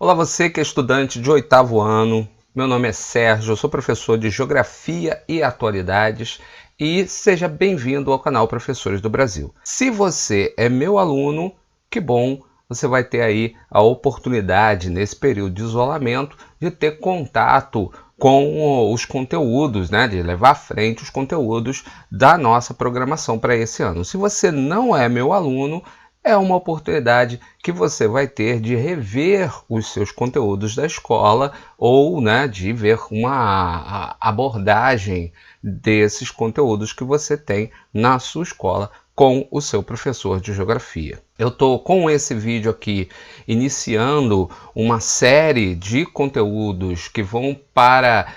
Olá, você que é estudante de 8º ano. Meu nome é Sérgio, eu sou professor de Geografia e Atualidades e seja bem-vindo ao canal Professores do Brasil. Se você é meu aluno, que bom, você vai ter aí a oportunidade nesse período de isolamento de ter contato com os conteúdos, de levar à frente os conteúdos da nossa programação para esse ano. Se você não é meu aluno, é uma oportunidade que você vai ter de rever os seus conteúdos da escola ou de ver uma abordagem desses conteúdos que você tem na sua escola com o seu professor de geografia. Eu estou com esse vídeo aqui iniciando uma série de conteúdos que vão para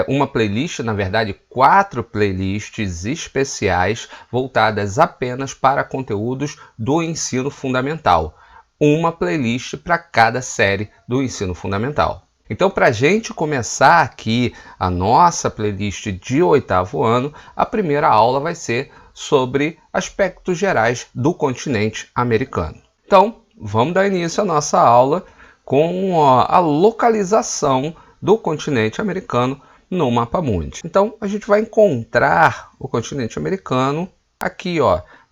uma playlist, na verdade 4 playlists especiais voltadas apenas para conteúdos do ensino fundamental. Uma playlist para cada série do ensino fundamental. Então, para a gente começar aqui a nossa playlist de 8º ano, a primeira aula vai ser sobre aspectos gerais do continente americano. Então, vamos dar início à nossa aula com a localização do continente americano no mapa mundi. Então, a gente vai encontrar o continente americano aqui,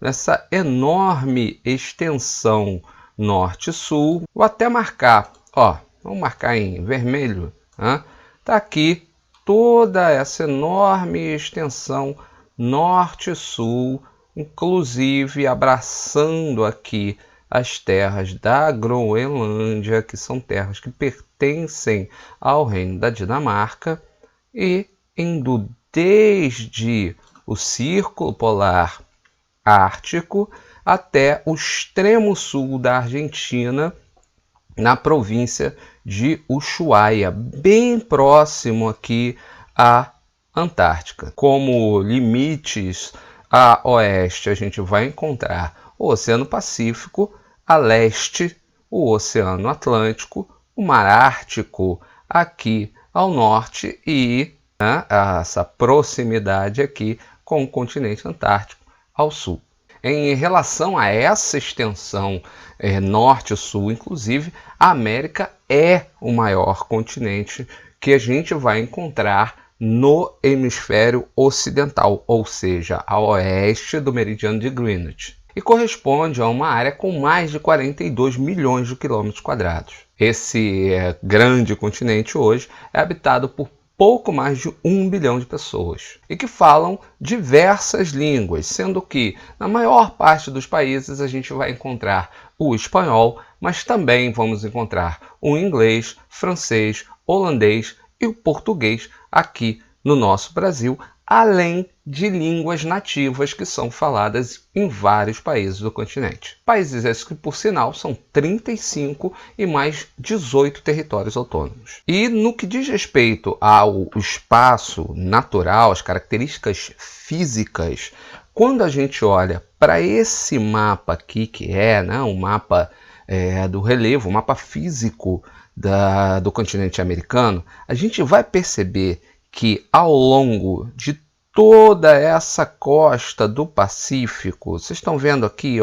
nessa enorme extensão norte-sul. Vou até marcar, vamos marcar em vermelho, tá aqui toda essa enorme extensão norte-sul, inclusive abraçando aqui as terras da Groenlândia, que são terras que pertencem ao reino da Dinamarca, e indo desde o Círculo Polar Ártico até o extremo sul da Argentina, na província de Ushuaia, bem próximo aqui à Antártica. Como limites a oeste, a gente vai encontrar o Oceano Pacífico, a leste, o Oceano Atlântico, o Mar Ártico aqui ao norte e essa proximidade aqui com o continente Antártico ao sul. Em relação a essa extensão norte-sul, inclusive, a América é o maior continente que a gente vai encontrar no hemisfério ocidental, ou seja, a oeste do meridiano de Greenwich, e corresponde a uma área com mais de 42 milhões de quilômetros quadrados. Esse grande continente hoje é habitado por pouco mais de 1 bilhão de pessoas e que falam diversas línguas, sendo que na maior parte dos países a gente vai encontrar o espanhol, mas também vamos encontrar o inglês, francês, holandês e o português aqui no nosso Brasil, além de línguas nativas que são faladas em vários países do continente. Países esses que, por sinal, são 35 e mais 18 territórios autônomos. E no que diz respeito ao espaço natural, as características físicas, quando a gente olha para esse mapa aqui, que é um mapa do relevo, um mapa físico do continente americano, a gente vai perceber que ao longo de toda essa costa do Pacífico, vocês estão vendo aqui,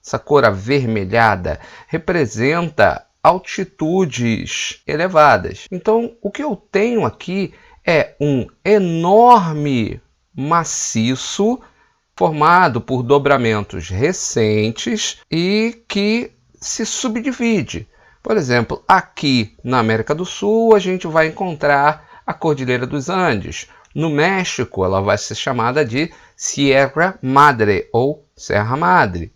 essa cor avermelhada, representa altitudes elevadas. Então, o que eu tenho aqui é um enorme maciço formado por dobramentos recentes e que se subdivide. Por exemplo, aqui na América do Sul, a gente vai encontrar a Cordilheira dos Andes. No México, ela vai ser chamada de Sierra Madre ou Serra Madre.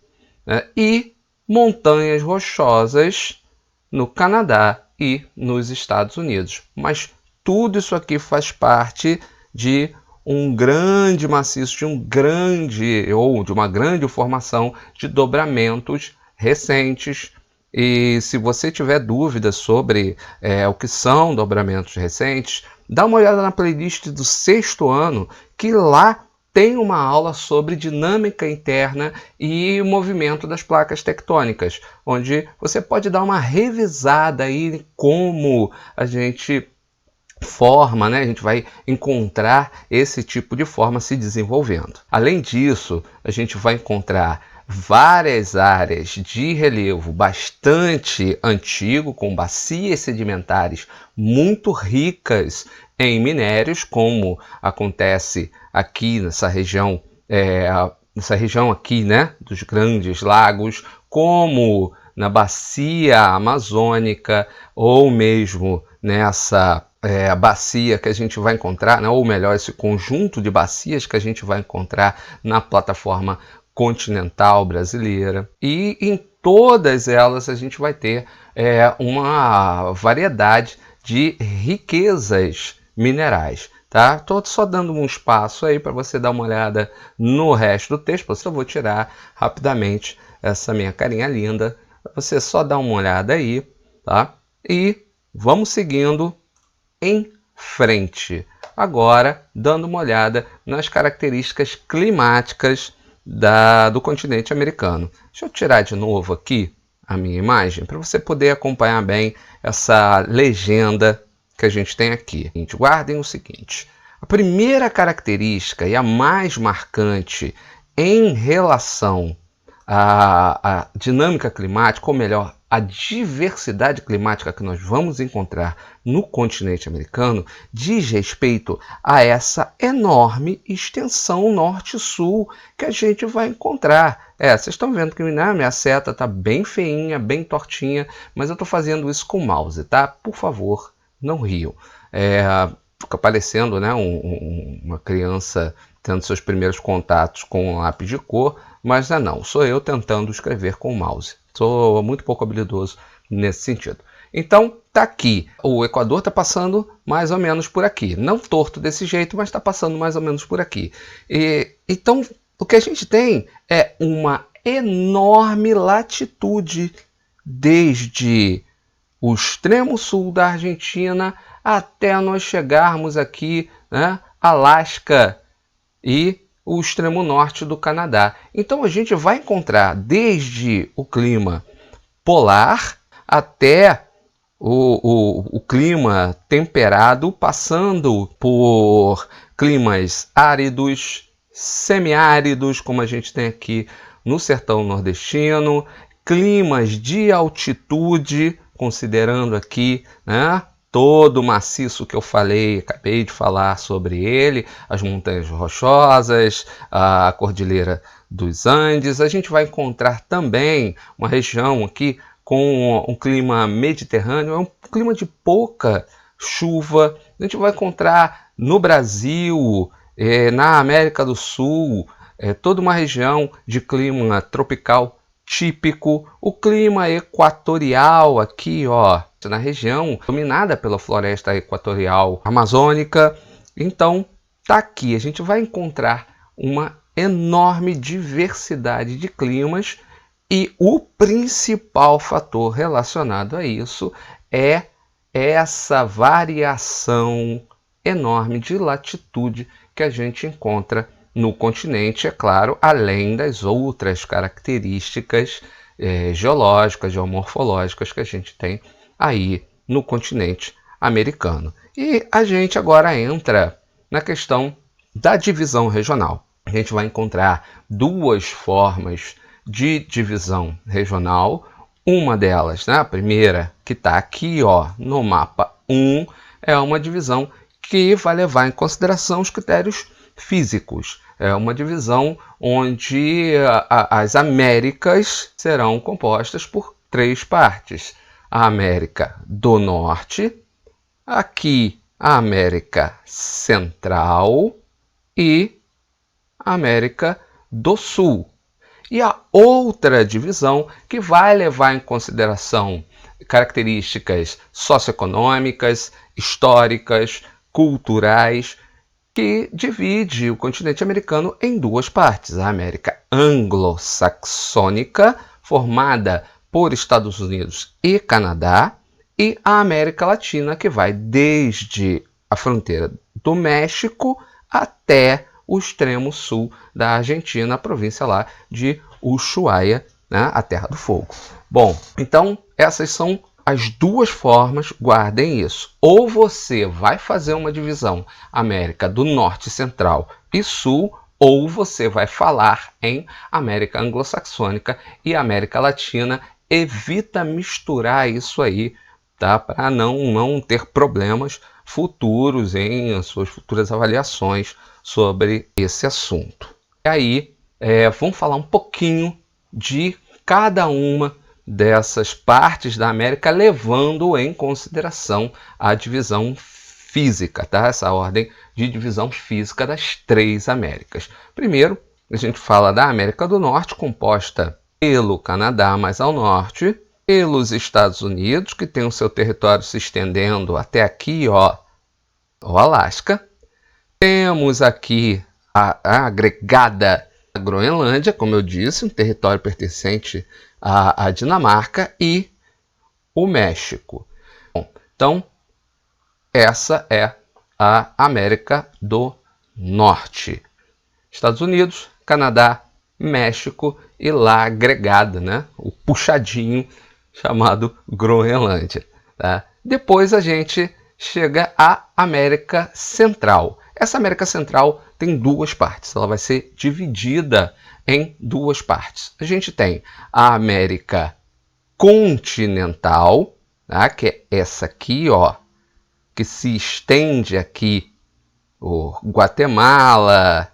E montanhas rochosas no Canadá e nos Estados Unidos. Mas tudo isso aqui faz parte de um grande maciço, de uma grande formação de dobramentos recentes. E se você tiver dúvidas sobre o que são dobramentos recentes, dá uma olhada na playlist do 6º ano, que lá tem uma aula sobre dinâmica interna e movimento das placas tectônicas, onde você pode dar uma revisada aí em como a gente forma, a gente vai encontrar esse tipo de forma se desenvolvendo. Além disso, a gente vai encontrar várias áreas de relevo bastante antigo, com bacias sedimentares muito ricas em minérios, como acontece aqui nessa região aqui, né, dos Grandes Lagos, como na bacia amazônica, ou mesmo nessa bacia que a gente vai encontrar, né, ou melhor, esse conjunto de bacias que a gente vai encontrar na plataforma continental brasileira. E em todas elas a gente vai ter uma variedade de riquezas minerais. Tá? Estou só dando um espaço aí para você dar uma olhada no resto do texto. Eu vou tirar rapidamente essa minha carinha linda, para você só dar uma olhada aí, tá? E vamos seguindo em frente. Agora, dando uma olhada nas características climáticas do continente americano. Deixa eu tirar de novo aqui a minha imagem para você poder acompanhar bem essa legenda que a gente tem aqui. Guardem o seguinte: a primeira característica e a mais marcante em relação à dinâmica climática, ou melhor, a diversidade climática que nós vamos encontrar no continente americano, diz respeito a essa enorme extensão norte-sul que a gente vai encontrar. Vocês estão vendo que minha seta está bem feinha, bem tortinha, mas eu estou fazendo isso com o mouse, tá? Por favor, não riam. Fica parecendo, né, uma criança tendo seus primeiros contatos com um lápis de cor, mas não, sou eu tentando escrever com o mouse. Sou muito pouco habilidoso nesse sentido. Então, tá aqui. O Equador está passando mais ou menos por aqui. Não torto desse jeito, mas está passando mais ou menos por aqui. Então, o que a gente tem é uma enorme latitude desde o extremo sul da Argentina até nós chegarmos aqui, né, Alasca e o extremo norte do Canadá. Então a gente vai encontrar desde o clima polar até o clima temperado, passando por climas áridos, semiáridos, como a gente tem aqui no sertão nordestino, climas de altitude, considerando aqui, né, todo o maciço que eu acabei de falar sobre ele, as montanhas rochosas, a Cordilheira dos Andes. A gente vai encontrar também uma região aqui com um clima mediterrâneo, é um clima de pouca chuva. A gente vai encontrar no Brasil, na América do Sul, toda uma região de clima tropical típico, o clima equatorial aqui, ó, na região dominada pela floresta equatorial amazônica. Então, tá aqui, a gente vai encontrar uma enorme diversidade de climas e o principal fator relacionado a isso é essa variação enorme de latitude que a gente encontra no continente, é claro, além das outras características geológicas, geomorfológicas que a gente tem aí no continente americano. E a gente agora entra na questão da divisão regional. A gente vai encontrar duas formas de divisão regional. Uma delas, né, a primeira que está aqui, ó, no mapa 1, é uma divisão que vai levar em consideração os critérios físicos. É uma divisão onde as Américas serão compostas por três partes: a América do Norte, aqui a América Central e a América do Sul. E a outra divisão que vai levar em consideração características socioeconômicas, históricas, culturais, que divide o continente americano em duas partes: a América anglo-saxônica, formada por Estados Unidos e Canadá, e a América Latina, que vai desde a fronteira do México até o extremo sul da Argentina, a província lá de Ushuaia, né, a Terra do Fogo. Bom, então essas são as duas formas, guardem isso. Ou você vai fazer uma divisão América do Norte, Central e Sul, ou você vai falar em América Anglo-Saxônica e América Latina. Evita misturar isso aí, tá? Para não ter problemas futuros em suas futuras avaliações sobre esse assunto. E aí, vamos falar um pouquinho de cada uma dessas partes da América, levando em consideração a divisão física, tá? Essa ordem de divisão física das 3 Américas. Primeiro, a gente fala da América do Norte, composta pelo Canadá mais ao norte, pelos Estados Unidos, que tem o seu território se estendendo até aqui, ó, o Alasca. Temos aqui a agregada Groenlândia, como eu disse, um território pertencente à Dinamarca, e o México. Bom, então, essa é a América do Norte. Estados Unidos, Canadá, México e lá agregada, né? O puxadinho chamado Groenlândia. Tá? Depois a gente chega à América Central. Essa América Central tem 2 partes, ela vai ser dividida em 2 partes. A gente tem a América Continental, tá? Que é essa aqui, ó, que se estende aqui, o Guatemala,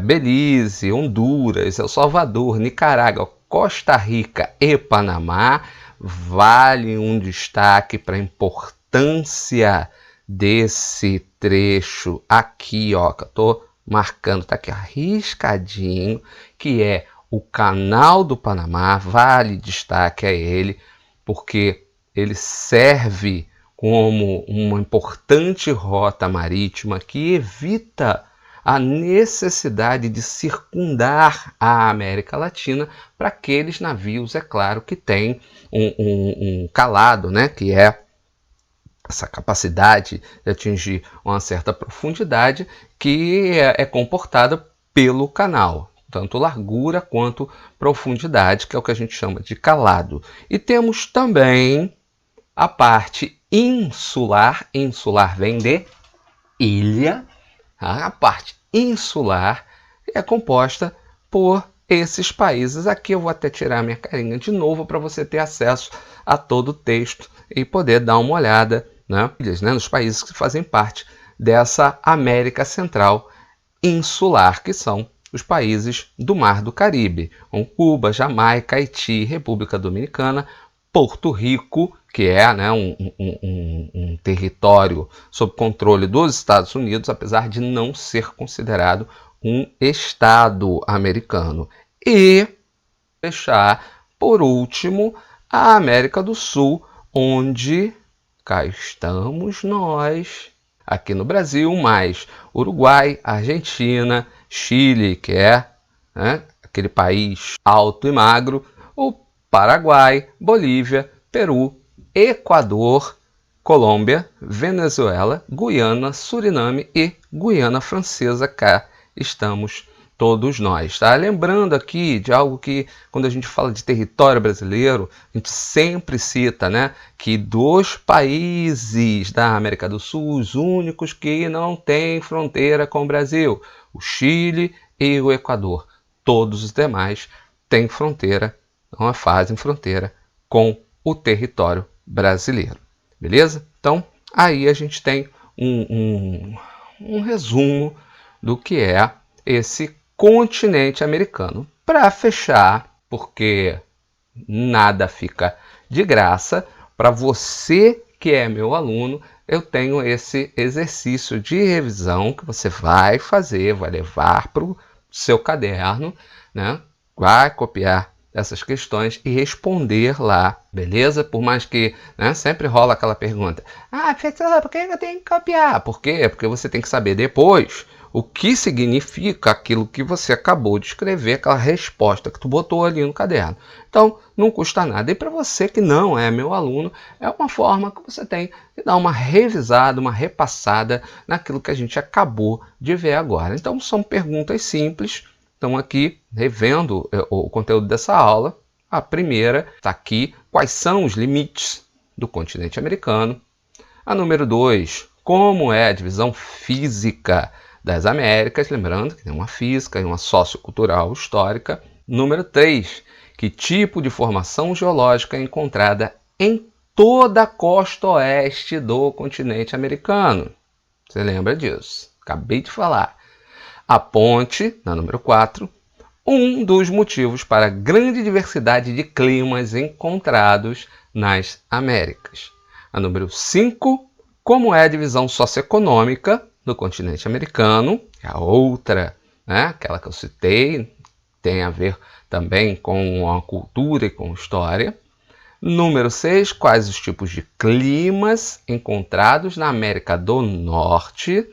Belize, Honduras, El Salvador, Nicarágua, Costa Rica e Panamá. Vale um destaque para a importância desse trecho aqui, ó, que eu estou marcando, tá aqui arriscadinho, que é o Canal do Panamá. Vale destaque a ele, porque ele serve como uma importante rota marítima que evita a necessidade de circundar a América Latina para aqueles navios, é claro, que têm um calado, né, que é essa capacidade de atingir uma certa profundidade que é comportada pelo canal, tanto largura quanto profundidade, que é o que a gente chama de calado. E temos também a parte insular. Insular vem de ilha. A parte insular é composta por esses países. Aqui eu vou até tirar minha carinha de novo para você ter acesso a todo o texto e poder dar uma olhada, né, nos países que fazem parte dessa América Central insular, que são os países do Mar do Caribe, com Cuba, Jamaica, Haiti, República Dominicana, Porto Rico, que é, né, um território sob controle dos Estados Unidos, apesar de não ser considerado um estado americano. E fechar, por último, a América do Sul, onde cá estamos nós, aqui no Brasil, mais Uruguai, Argentina, Chile, que é, né, aquele país alto e magro, o Paraguai, Bolívia, Peru, Equador, Colômbia, Venezuela, Guiana, Suriname e Guiana Francesa. Cá estamos todos nós, tá? Lembrando aqui de algo que, quando a gente fala de território brasileiro, a gente sempre cita, né, que 2 países da América do Sul, os únicos que não têm fronteira com o Brasil, o Chile e o Equador. Todos os demais têm fronteira, não fazem fronteira com o território brasileiro. Beleza? Então, aí a gente tem um resumo do que é esse continente americano. Para fechar, porque nada fica de graça, para você que é meu aluno, eu tenho esse exercício de revisão que você vai fazer, vai levar para o seu caderno, né? Vai copiar essas questões e responder lá, beleza? Por mais que, né, sempre rola aquela pergunta: ah, professor, por que eu tenho que copiar? Por quê? Porque você tem que saber depois o que significa aquilo que você acabou de escrever, aquela resposta que tu botou ali no caderno. Então, não custa nada. E para você que não é meu aluno, é uma forma que você tem de dar uma revisada, uma repassada naquilo que a gente acabou de ver agora. Então, são perguntas simples. Então, aqui, revendo o conteúdo dessa aula, a primeira está aqui: quais são os limites do continente americano? A número 2, como é a divisão física das Américas, lembrando que tem uma física e uma sociocultural histórica. Número 3, que tipo de formação geológica é encontrada em toda a costa oeste do continente americano? Você lembra disso? Acabei de falar. A ponte, na número 4, um dos motivos para a grande diversidade de climas encontrados nas Américas. A número 5, como é a divisão socioeconômica do continente americano, a outra, né, aquela que eu citei, tem a ver também com a cultura e com a história. Número 6, quais os tipos de climas encontrados na América do Norte.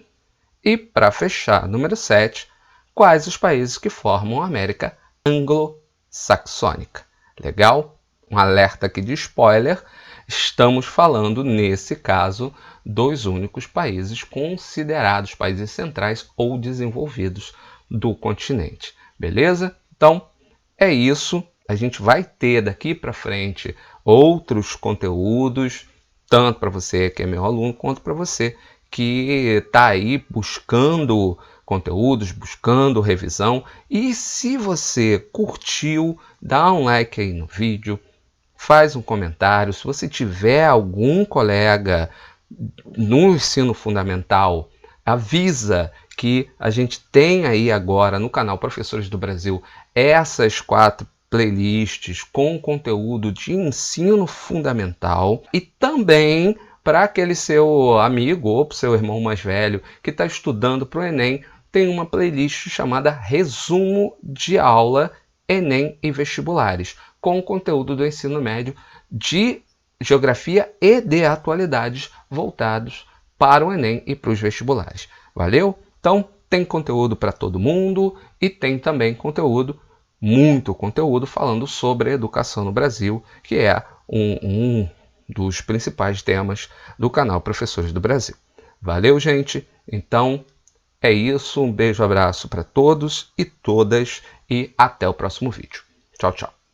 E, para fechar, número 7, quais os países que formam a América anglo-saxônica. Legal? Um alerta aqui de spoiler, estamos falando, nesse caso, dos únicos países considerados países centrais ou desenvolvidos do continente. Beleza? Então, é isso. A gente vai ter daqui para frente outros conteúdos, tanto para você que é meu aluno, quanto para você que está aí buscando conteúdos, buscando revisão. E se você curtiu, dá um like aí no vídeo, faz um comentário. Se você tiver algum colega no ensino fundamental, avisa que a gente tem aí agora no canal Professores do Brasil essas 4 playlists com conteúdo de ensino fundamental, e também para aquele seu amigo ou para o seu irmão mais velho que está estudando para o Enem, tem uma playlist chamada Resumo de Aula Enem e Vestibulares, com conteúdo do ensino médio de geografia e de atualidades voltados para o Enem e para os vestibulares. Valeu? Então, tem conteúdo para todo mundo e tem também conteúdo, muito conteúdo, falando sobre a educação no Brasil, que é um dos principais temas do canal Professores do Brasil. Valeu, gente? Então, é isso. Um beijo, abraço para todos e todas e até o próximo vídeo. Tchau, tchau.